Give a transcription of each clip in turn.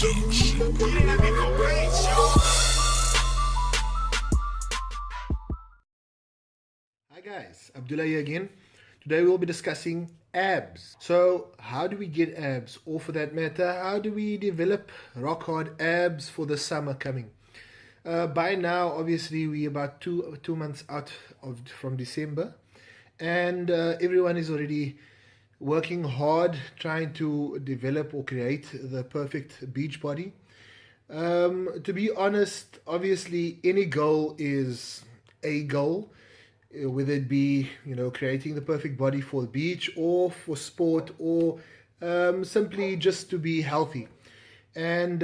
Hi guys, Abdullah here again. Today we'll be discussing abs. So how do we get abs? Or for that matter, how do we develop rock hard abs for the summer coming? By now, obviously, we're about two months out from December, and everyone is already working hard trying to develop or create the perfect beach body. To be honest, obviously, any goal is a goal, whether it be creating the perfect body for the beach or for sport or simply just to be healthy. And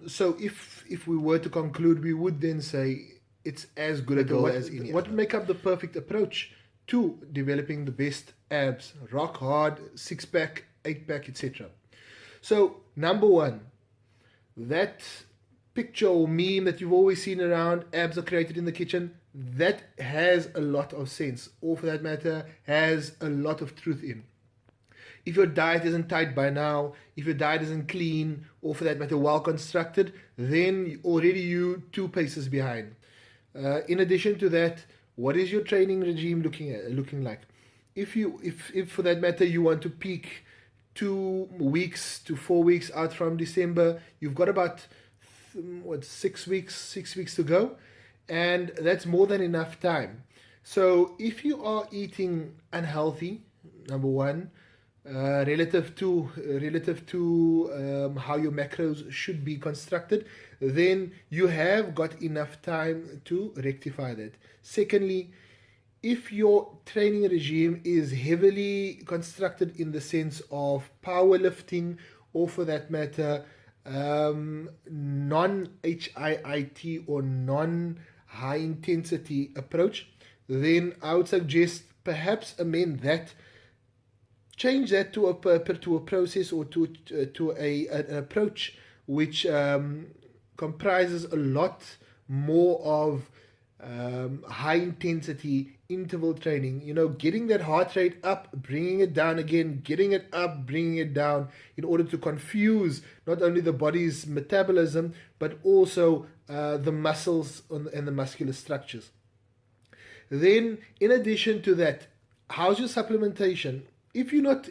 so if we were to conclude, we would then say it's as good a goal as any what would make up the perfect approach to developing the best abs, rock hard, six-pack, eight-pack, etc. So number one, that picture or meme that you've always seen around, abs are created in the kitchen, that has a lot of sense, or for that matter, has a lot of truth in. If your diet isn't tight by now, if your diet isn't clean, or for that matter, well constructed, then already you 2 paces behind. In addition to that, what is your training regime looking like? If for that matter you want to peak 2 weeks to 4 weeks out from December, you've got about 6 weeks to go, and that's more than enough time. So if you are eating unhealthy, number one, relative to how your macros should be constructed, then you have got enough time to rectify that. Secondly, if your training regime is heavily constructed in the sense of powerlifting, or for that matter, non-HIIT or non-high intensity approach, then I would suggest perhaps amend that, change that to a process or to an approach which comprises a lot more of high intensity interval training, getting that heart rate up, bringing it down again, getting it up, bringing it down, in order to confuse not only the body's metabolism but also the muscles and the muscular structures. Then in addition to that, how's your supplementation? If you're not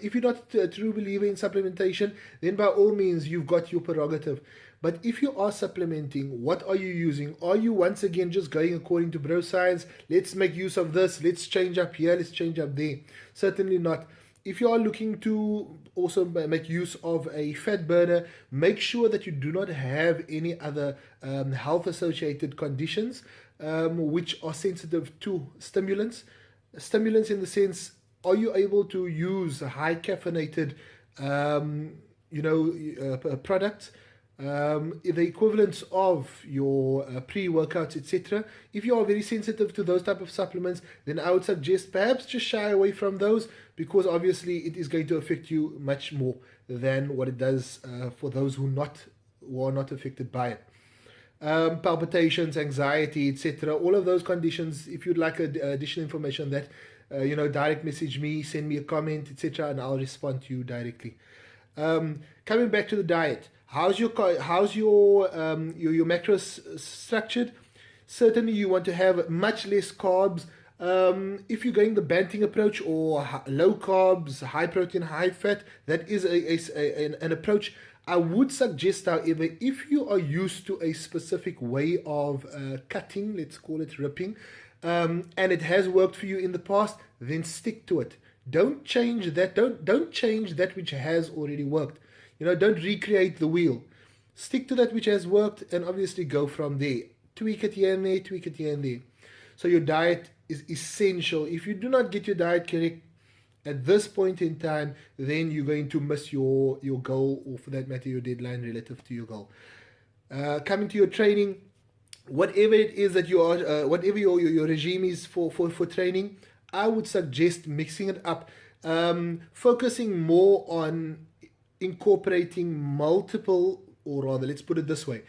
a true believer in supplementation, then by all means you've got your prerogative. But if you are supplementing, what are you using? Are you once again just going according to bro science? Let's make use of this. Let's change up here. Let's change up there. Certainly not. If you are looking to also make use of a fat burner, make sure that you do not have any other health associated conditions which are sensitive to stimulants. Stimulants in the sense, are you able to use high caffeinated products, the equivalents of your pre-workouts, etc. If you are very sensitive to those type of supplements, then I would suggest perhaps just shy away from those, because obviously it is going to affect you much more than what it does for those who are not affected by it. Palpitations, anxiety, etc. All of those conditions, if you'd like additional information on that, direct message me, send me a comment, etc., and I'll respond to you directly. Coming back to the diet, how's your macros structured? Certainly you want to have much less carbs. If you're going the banting approach or low carbs, high protein, high fat, that is an approach. I would suggest, however, if you are used to a specific way of cutting, let's call it ripping, and it has worked for you in the past, then stick to it. Don't change that. Don't change that which has already worked. Don't recreate the wheel. Stick to that which has worked, and obviously go from there. Tweak it here and there, tweak it here and there. So your diet is essential. If you do not get your diet correct at this point in time, then you're going to miss your goal, or for that matter, your deadline relative to your goal. Coming to your training, whatever it is that you are, whatever your regime is for training, I would suggest mixing it up, focusing more on incorporating multiple, or rather, let's put it this way,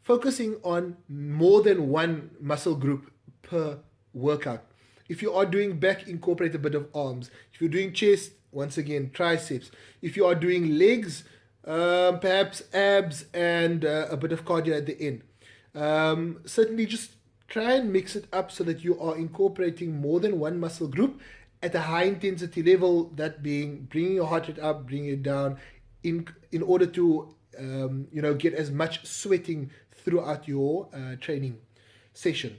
focusing on more than one muscle group per workout. If you are doing back, incorporate a bit of arms. If you're doing chest, once again, triceps. If you are doing legs, perhaps abs and a bit of cardio at the end. Certainly just try and mix it up so that you are incorporating more than one muscle group at a high intensity level, that being bringing your heart rate up, bringing it down, in order to get as much sweating throughout your training session.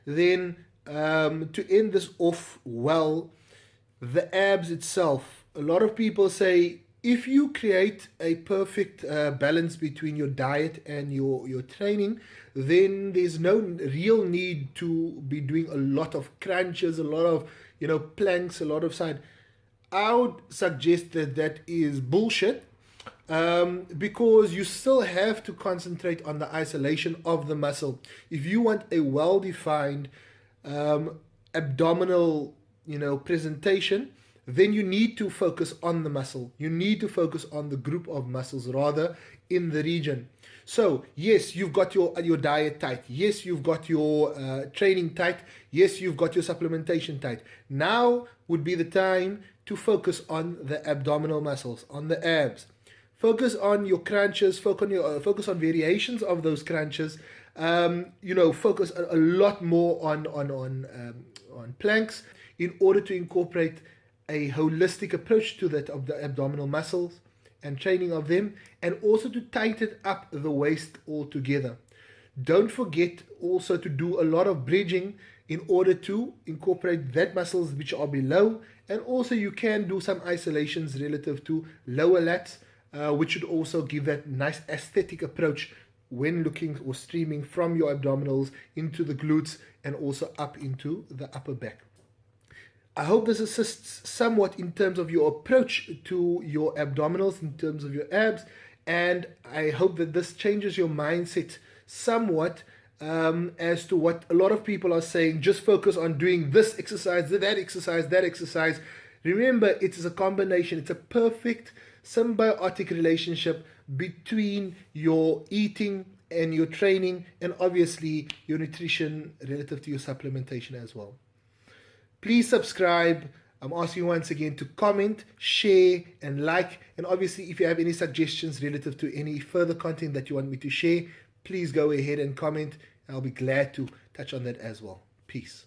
Then to end this off well, the abs itself, a lot of people say if you create a perfect balance between your diet and your training, then there's no real need to be doing a lot of crunches, a lot of planks, a lot of side. I would suggest that that is bullshit, because you still have to concentrate on the isolation of the muscle. If you want a well-defined abdominal presentation, then you need to focus on the muscle. You need to focus on the group of muscles rather in the region. So yes, you've got your diet tight. Yes, you've got your training tight. Yes, you've got your supplementation tight. Now would be the time to focus on the abdominal muscles, on the abs. Focus on your crunches. Focus on variations of those crunches. Focus a lot more on planks in order to incorporate a holistic approach to that of the abdominal muscles and training of them, and also to tighten up the waist altogether. Don't forget also to do a lot of bridging in order to incorporate that muscles which are below, and also you can do some isolations relative to lower lats, which should also give that nice aesthetic approach when looking or streaming from your abdominals into the glutes and also up into the upper back. I hope this assists somewhat in terms of your approach to your abdominals, in terms of your abs, and I hope that this changes your mindset somewhat as to what a lot of people are saying. Just focus on doing this exercise, that exercise, that exercise. Remember, it is a combination. It's a perfect symbiotic relationship between your eating and your training, and obviously your nutrition relative to your supplementation as well. Please subscribe. I'm asking you once again to comment, share, and like. And obviously, if you have any suggestions relative to any further content that you want me to share, please go ahead and comment. I'll be glad to touch on that as well. Peace.